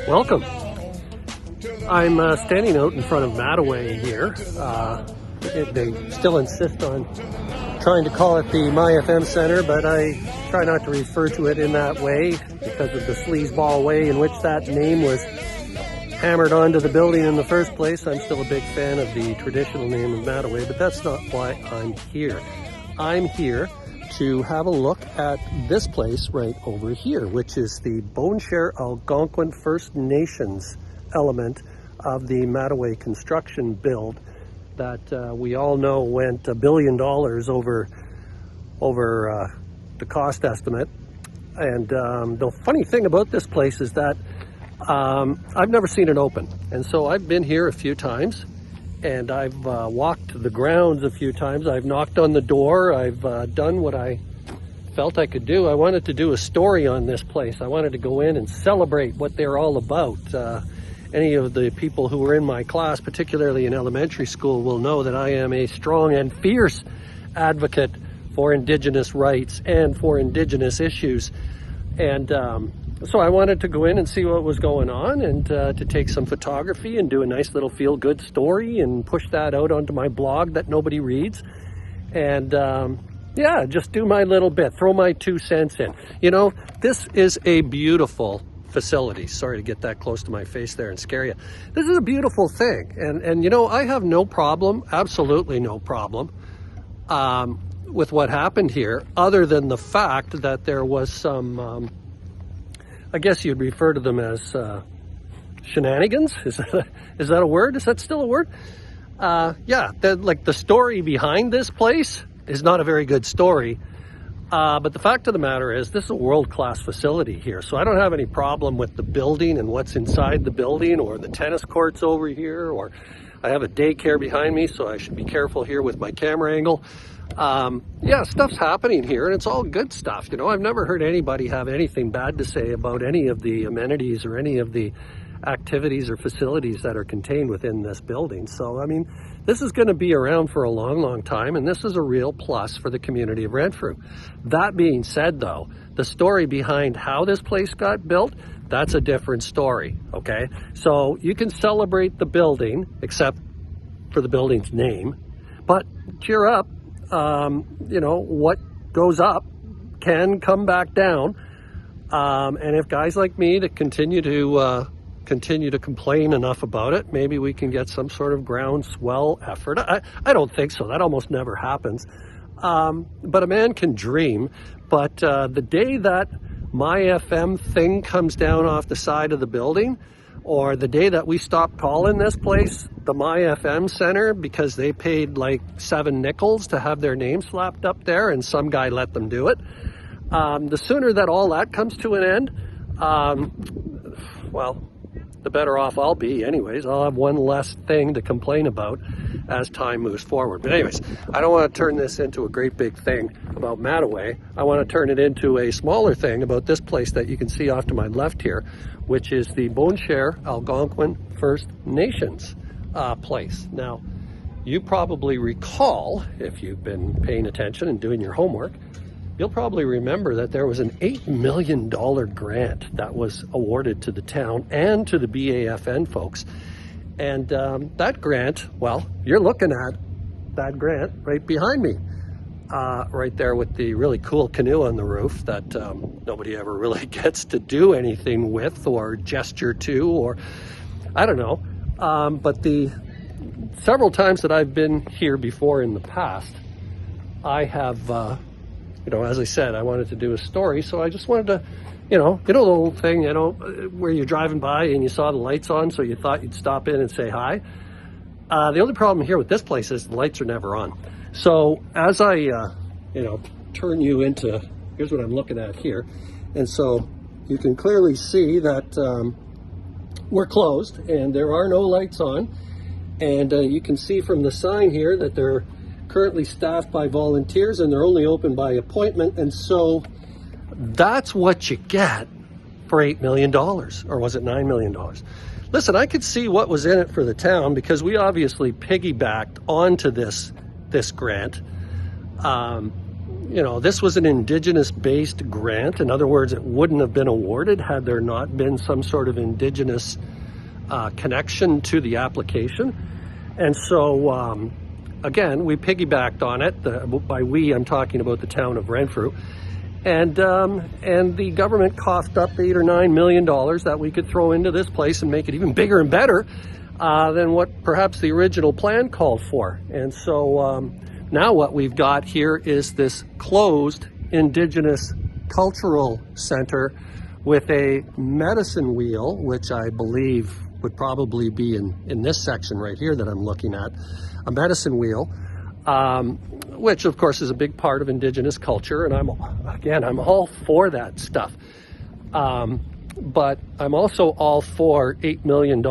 Welcome. I'm standing out in front of Mataway here. They still insist on trying to call it the BAFN Center, but I try not to refer to it in that way because of the sleazeball way in which that name was hammered onto the building in the first place. I'm still a big fan of the traditional name of Mataway, but that's not why I'm here. I'm here to have a look at this place right over here, which is the Bone Share Algonquin First Nations element of the Mataway construction build that we all know went $1 billion over the cost estimate. And the funny thing about this place is that I've never seen it open, and so I've been here a few times, and I've walked the grounds a few times. I've knocked on the door. I've done what I felt I could do. I wanted to do a story on this place. I wanted to go in and celebrate what they're all about. Any of the people who were in my class, particularly in elementary school, will know that I am a strong and fierce advocate for Indigenous rights and for Indigenous issues. And so I wanted to go in and see what was going on, and to take some photography and do a nice little feel-good story and push that out onto my blog that nobody reads. And yeah, just do my little bit, throw my 2 cents in. You know, this is a beautiful facility. Sorry to get that close to my face there and scare you. This is a beautiful thing. And you know, I have no problem, absolutely no problem, with what happened here, other than the fact that there was some, I guess you'd refer to them as shenanigans. Is that a word? Is that still a word? Yeah, like the story behind this place is not a very good story. But the fact of the matter is, this is a world-class facility here. So I don't have any problem with the building and what's inside the building, or the tennis courts over here, or I have a daycare behind me, so I should be careful here with my camera angle. Yeah, stuff's happening here, and it's all good stuff. You know, I've never heard anybody have anything bad to say about any of the amenities or any of the activities or facilities that are contained within this building. So, I mean, this is going to be around for a long, long time, and this is a real plus for the community of Renfrew. That being said, though, the story behind how this place got built, that's a different story, okay? So you can celebrate the building, except for the building's name, but cheer up. You know, what goes up can come back down. And if guys like me that continue to complain enough about it, maybe we can get some sort of groundswell effort. I don't think so. That almost never happens. But a man can dream. But the day that my FM thing comes down off the side of the building, or the day that we stop calling this place the BAFN Center because they paid like 7 nickels to have their name slapped up there and some guy let them do it, the sooner that all that comes to an end, well, the better off I'll be anyways. I'll have one less thing to complain about as time moves forward. But anyways, I don't want to turn this into a great big thing about Mataway. I want to turn it into a smaller thing about this place that you can see off to my left here, which is the Bone Share Algonquin First Nations place. Now, you probably recall, if you've been paying attention and doing your homework, you'll probably remember that there was an $8 million grant that was awarded to the town and to the BAFN folks. And that grant, well, you're looking at that grant right behind me, right there with the really cool canoe on the roof that nobody ever really gets to do anything with or gesture to, or I don't know. But the several times that I've been here before in the past, I have, you know, as I said, I wanted to do a story, so I just wanted to, you know, the little thing, you know, where you're driving by and you saw the lights on, so you thought you'd stop in and say hi. The only problem here with this place is the lights are never on. So as I, you know, turn you into, here's what I'm looking at here. And so you can clearly see that we're closed and there are no lights on. And you can see from the sign here that they're currently staffed by volunteers and they're only open by appointment. And so that's what you get for $8 million, or was it $9 million? Listen, I could see what was in it for the town because we obviously piggybacked onto this grant. this was an Indigenous-based grant. In other words, it wouldn't have been awarded had there not been some sort of Indigenous connection to the application. And so, again, we piggybacked on it. By we, I'm talking about the town of Renfrew. And the government coughed up $8 or $9 million that we could throw into this place and make it even bigger and better than what perhaps the original plan called for. And so now what we've got here is this closed Indigenous cultural center with a medicine wheel, which I believe would probably be in this section right here that I'm looking at, a medicine wheel, which of course is a big part of Indigenous culture, and I'm all for that stuff. But I'm also all for $8 million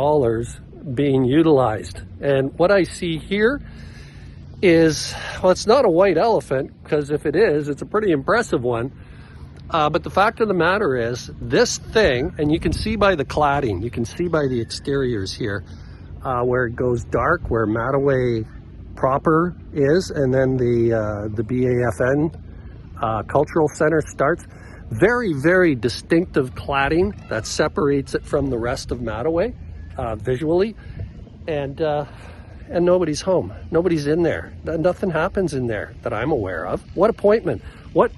being utilized. And what I see here is, well, it's not a white elephant, because if it is, it's a pretty impressive one. But the fact of the matter is, this thing, and you can see by the cladding, you can see by the exteriors here, where it goes dark, where Mattaway proper is, and then the BAFN Cultural Center starts. Very, very distinctive cladding that separates it from the rest of Mattaway visually, and nobody's home. Nobody's in there. Nothing happens in there that I'm aware of. What appointment? What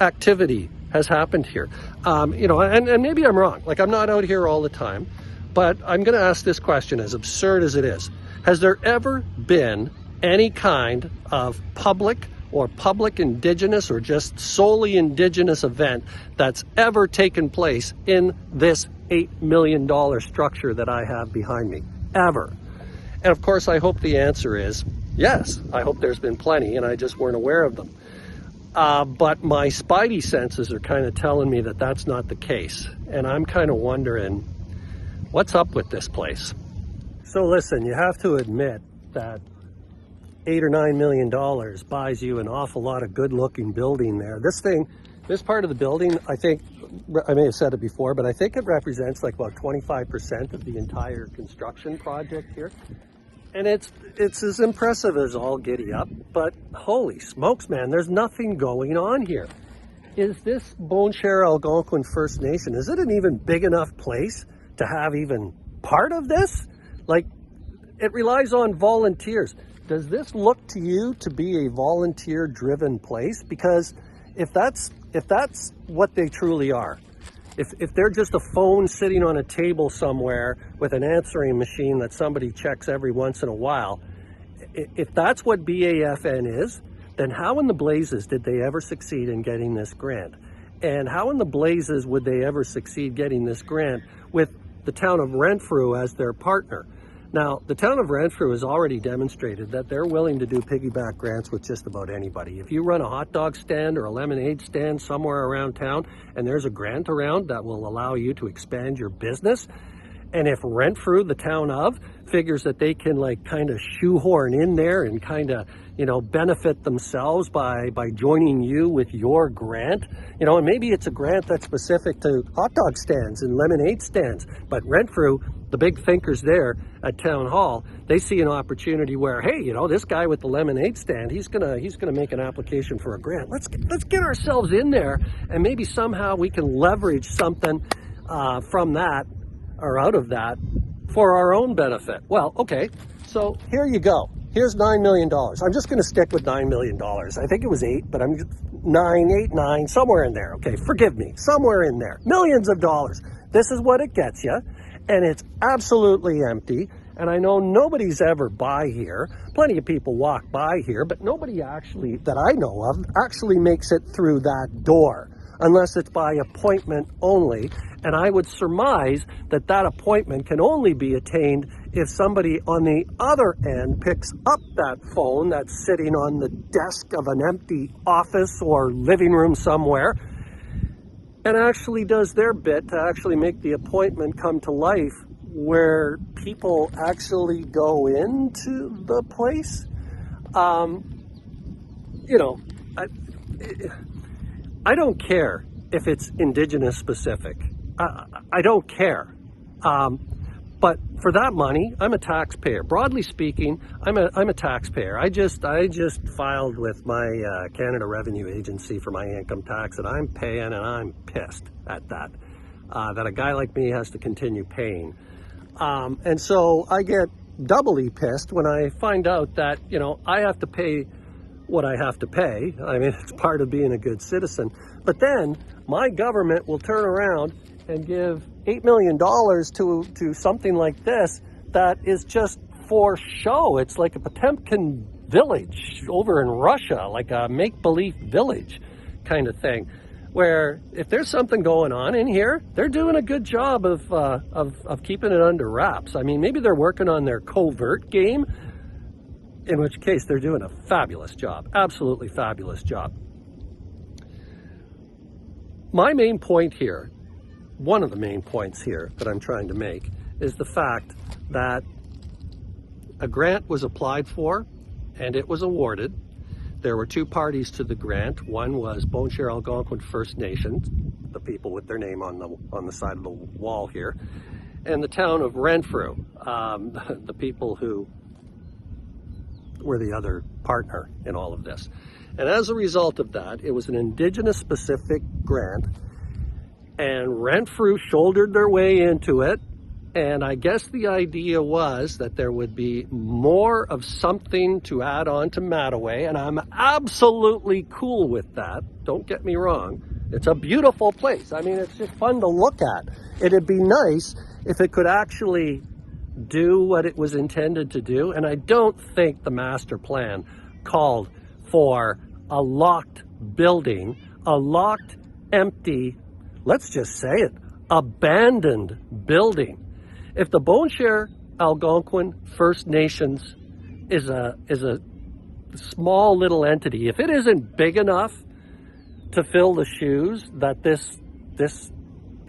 activity has happened here? And maybe I'm wrong. Like, I'm not out here all the time, but I'm going to ask this question, as absurd as it is. Has there ever been any kind of public Indigenous or just solely Indigenous event that's ever taken place in this $8 million structure that I have behind me? Ever? And of course, I hope the answer is yes. I hope there's been plenty and I just weren't aware of them. But my spidey senses are kind of telling me that that's not the case. And I'm kind of wondering, what's up with this place? So listen, you have to admit that $8 or $9 million buys you an awful lot of good looking building there. This part of the building, I think, I may have said it before, but I think it represents like about 25% of the entire construction project here. And it's as impressive as all giddy up, but holy smokes, man, there's nothing going on here. Is this Bon Cher Algonquin First Nation, is it an even big enough place to have even part of this? Like, it relies on volunteers. Does this look to you to be a volunteer-driven place? Because if that's what they truly are, if they're just a phone sitting on a table somewhere with an answering machine that somebody checks every once in a while, if that's what BAFN is, then how in the blazes did they ever succeed in getting this grant? And how in the blazes would they ever succeed getting this grant with the town of Renfrew as their partner? Now, the town of Renfrew has already demonstrated that they're willing to do piggyback grants with just about anybody. If you run a hot dog stand or a lemonade stand somewhere around town and there's a grant around that will allow you to expand your business, and if Renfrew, the town of, figures that they can like kind of shoehorn in there and kind of, benefit themselves by joining you with your grant, and maybe it's a grant that's specific to hot dog stands and lemonade stands, but Renfrew, the big thinkers there at Town Hall, they see an opportunity where, hey, this guy with the lemonade stand, he's gonna make an application for a grant. Let's get ourselves in there, and maybe somehow we can leverage something from that or out of that for our own benefit. Well, okay, so here you go. Here's $9 million. I'm just going to stick with $9 million. I think it was 8, but I'm 9, somewhere in there. Okay, forgive me, somewhere in there. Millions of dollars. This is what it gets you, and it's absolutely empty. And I know nobody's ever by here. Plenty of people walk by here, but nobody actually, that I know of, actually makes it through that door, unless it's by appointment only. And I would surmise that that appointment can only be attained if somebody on the other end picks up that phone that's sitting on the desk of an empty office or living room somewhere and actually does their bit to actually make the appointment come to life, where people actually go into the place. I don't care if it's Indigenous specific. I don't care. But for that money, I'm a taxpayer. Broadly speaking, I'm a taxpayer. I just filed with my Canada Revenue Agency for my income tax, and I'm paying, and I'm pissed at that. That a guy like me has to continue paying. And so I get doubly pissed when I find out that, you know, I have to pay what I have to pay. I mean, it's part of being a good citizen. But then my government will turn around and give $8 million to something like this that is just for show. It's like a Potemkin village over in Russia, like a make-believe village kind of thing, where if there's something going on in here, they're doing a good job of keeping it under wraps. I mean, maybe they're working on their covert game, in which case they're doing a fabulous job, absolutely fabulous job. My main point here, one of the main points here that I'm trying to make, is the fact that a grant was applied for and it was awarded. There were two parties to the grant. One was Bon Cher Algonquin First Nation, the people with their name on the side of the wall here, and the town of Renfrew, the people who were the other partner in all of this. And as a result of that, it was an Indigenous specific grant, and Renfrew shouldered their way into it. And I guess the idea was that there would be more of something to add on to Mattaway, and I'm absolutely cool with that. Don't get me wrong. It's a beautiful place. I mean, it's just fun to look at. It'd be nice if it could actually do what it was intended to do, and I don't think the master plan called for a locked building, a locked, empty, let's just say it, abandoned building. If the Bon Cher Algonquin First Nations is a small little entity, if it isn't big enough to fill the shoes that this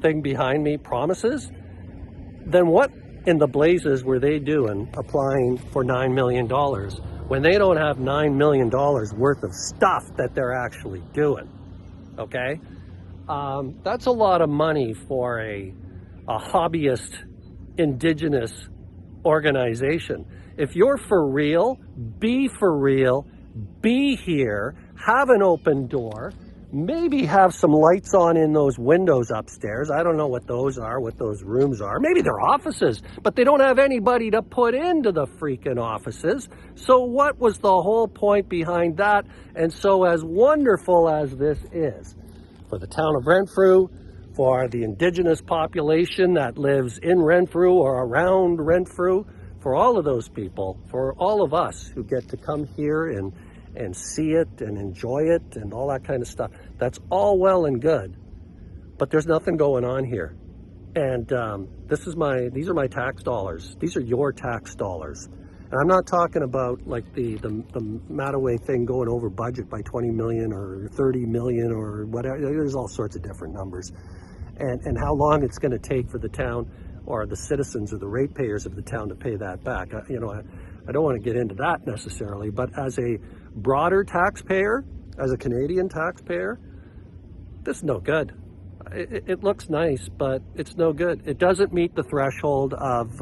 thing behind me promises, then what in the blazes were they doing applying for $9 million when they don't have $9 million worth of stuff that they're actually doing? Okay? That's a lot of money for a hobbyist Indigenous organization. If you're for real, be here, have an open door, maybe have some lights on in those windows upstairs. I don't know what those are, what those rooms are. Maybe they're offices, but they don't have anybody to put into the freaking offices. So what was the whole point behind that? And so as wonderful as this is for the town of Renfrew, for the Indigenous population that lives in Renfrew or around Renfrew, for all of those people, for all of us who get to come here and see it and enjoy it and all that kind of stuff. That's all well and good, but there's nothing going on here. And these are my tax dollars. These are your tax dollars. And I'm not talking about like the Mattaway thing going over budget by 20 million or 30 million or whatever. There's all sorts of different numbers. And how long it's going to take for the town or the citizens or the ratepayers of the town to pay that back. I don't want to get into that necessarily, but as a broader taxpayer, as a Canadian taxpayer, this is no good. It looks nice, but it's no good. It doesn't meet the threshold of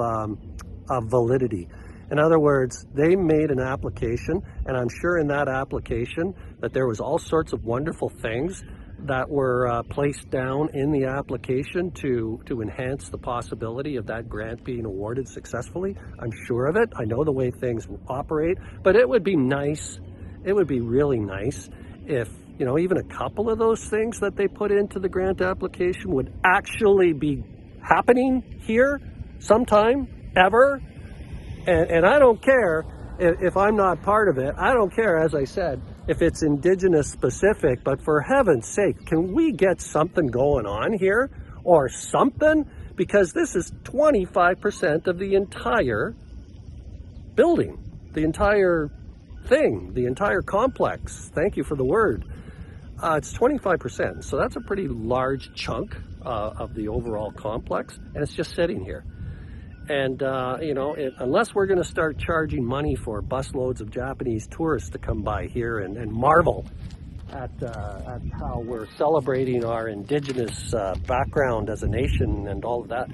validity. In other words, they made an application, and I'm sure in that application that there was all sorts of wonderful things that were placed down in the application to enhance the possibility of that grant being awarded successfully. I'm sure of it. I know the way things operate, but it would be nice. It would be really nice if, even a couple of those things that they put into the grant application would actually be happening here sometime, ever. And I don't care if I'm not part of it. I don't care, as I said, if it's Indigenous specific, but for heaven's sake, can we get something going on here or something? Because this is 25% of the entire building, the entire thing, the entire complex. Thank you for the word. It's 25%. So that's a pretty large chunk of the overall complex, and it's just sitting here. And, unless we're going to start charging money for busloads of Japanese tourists to come by here and marvel at how we're celebrating our Indigenous background as a nation and all of that,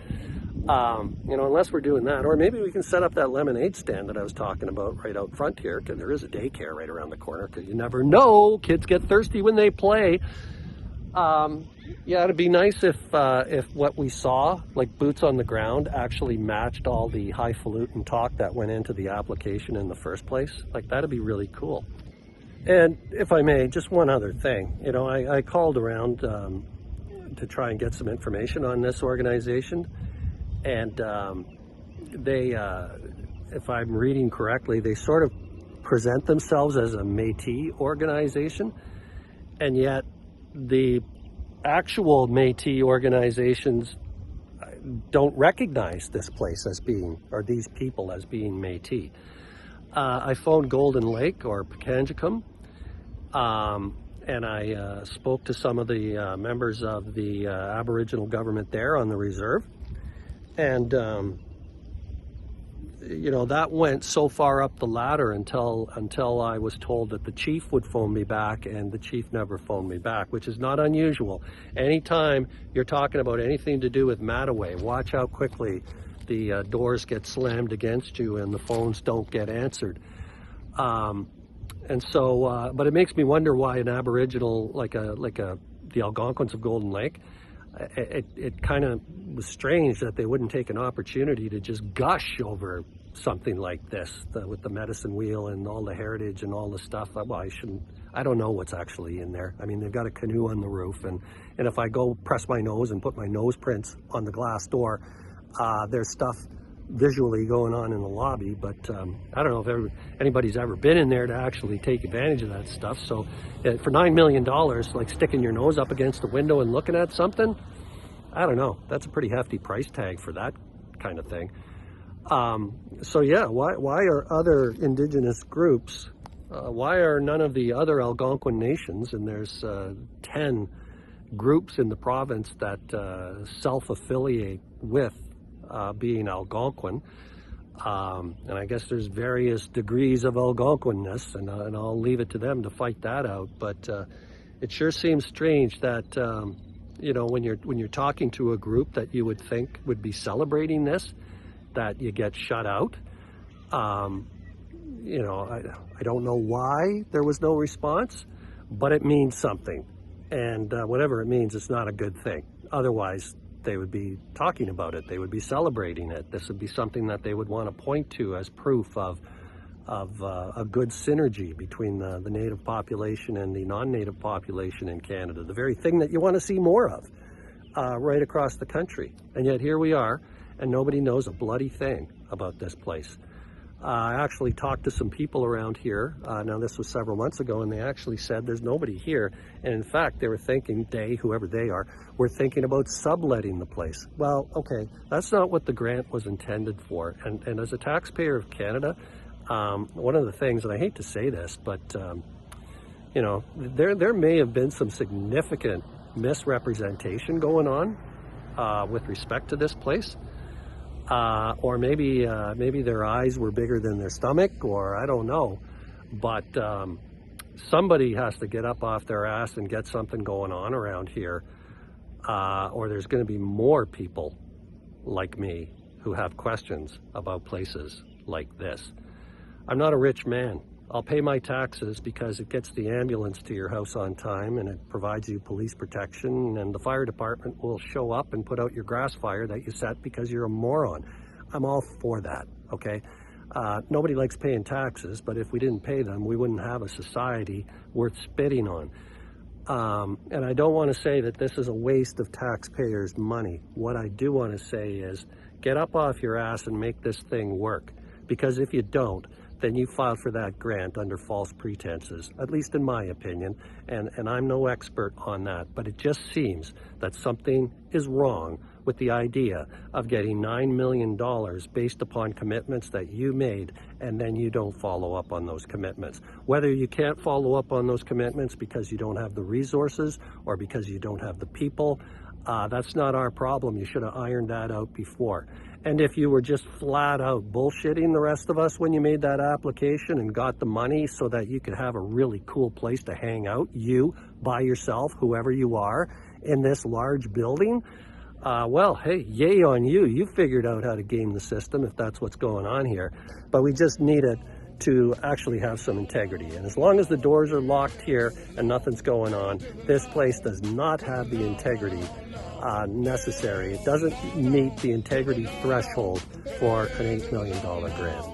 You know, unless we're doing that, or maybe we can set up that lemonade stand that I was talking about right out front here, because there is a daycare right around the corner, because you never know, kids get thirsty when they play. Yeah, it'd be nice if what we saw, like boots on the ground, actually matched all the highfalutin talk that went into the application in the first place. Like, that'd be really cool. And if I may, just one other thing. You know, I called around to try and get some information on this organization, and they, if I'm reading correctly, they sort of present themselves as a Métis organization, and yet the actual Métis organizations don't recognize this place as being, or these people as being Métis. I phoned Golden Lake or Pikangikum, and I spoke to some of the members of the Aboriginal government there on the reserve, and you know, that went so far up the ladder until I was told that the chief would phone me back, and the chief never phoned me back, which is not unusual. Anytime you're talking about anything to do with Mattaway, watch how quickly the doors get slammed against you and the phones don't get answered. And so, but it makes me wonder why an Aboriginal like the Algonquins of Golden Lake, it kind of was strange that they wouldn't take an opportunity to just gush over something like this, with the medicine wheel and all the heritage and all the stuff. Well, I don't know what's actually in there. I mean, they've got a canoe on the roof, and if I go press my nose and put my nose prints on the glass door, there's stuff visually going on in the lobby, but I don't know if anybody's ever been in there to actually take advantage of that stuff. So for $9 million, like sticking your nose up against the window and looking at something, I don't know, that's a pretty hefty price tag for that kind of thing. So yeah, why are other indigenous groups, why are none of the other Algonquin nations, and there's 10 groups in the province that self-affiliate with being Algonquin, and I guess there's various degrees of Algonquinness, and I'll leave it to them to fight that out. But it sure seems strange that you know, when you're talking to a group that you would think would be celebrating this, that you get shut out. You know, I don't know why there was no response, but it means something, and whatever it means, it's not a good thing. Otherwise, they would be talking about it. They would be celebrating it. This would be something that they would want to point to as proof of a good synergy between the native population and the non-native population in Canada. The very thing that you want to see more of right across the country. And yet here we are, and nobody knows a bloody thing about this place. I actually talked to some people around here. Now, this was several months ago, and they actually said there's nobody here. And in fact, they were thinking, whoever they are, were thinking about subletting the place. Well, okay, that's not what the grant was intended for. And as a taxpayer of Canada, one of the things, and I hate to say this, but you know, there may have been some significant misrepresentation going on with respect to this place. Or maybe their eyes were bigger than their stomach, or I don't know. But somebody has to get up off their ass and get something going on around here, or there's going to be more people like me who have questions about places like this. I'm not a rich man. I'll pay my taxes because it gets the ambulance to your house on time, and it provides you police protection, and the fire department will show up and put out your grass fire that you set because you're a moron. I'm all for that, okay? Nobody likes paying taxes, but if we didn't pay them, we wouldn't have a society worth spitting on. And I don't want to say that this is a waste of taxpayers' money. What I do want to say is get up off your ass and make this thing work, because if you don't, then you filed for that grant under false pretenses, at least in my opinion, and I'm no expert on that, but it just seems that something is wrong with the idea of getting $9 million based upon commitments that you made, and then you don't follow up on those commitments. Whether you can't follow up on those commitments because you don't have the resources or because you don't have the people, that's not our problem. You should have ironed that out before. And if you were just flat out bullshitting the rest of us when you made that application and got the money so that you could have a really cool place to hang out, you, by yourself, whoever you are, in this large building, Well, hey, yay on you. You figured out how to game the system if that's what's going on here. But we just need it to actually have some integrity. And as long as the doors are locked here and nothing's going on, this place does not have the integrity necessary. It doesn't meet the integrity threshold for an $8 million grant.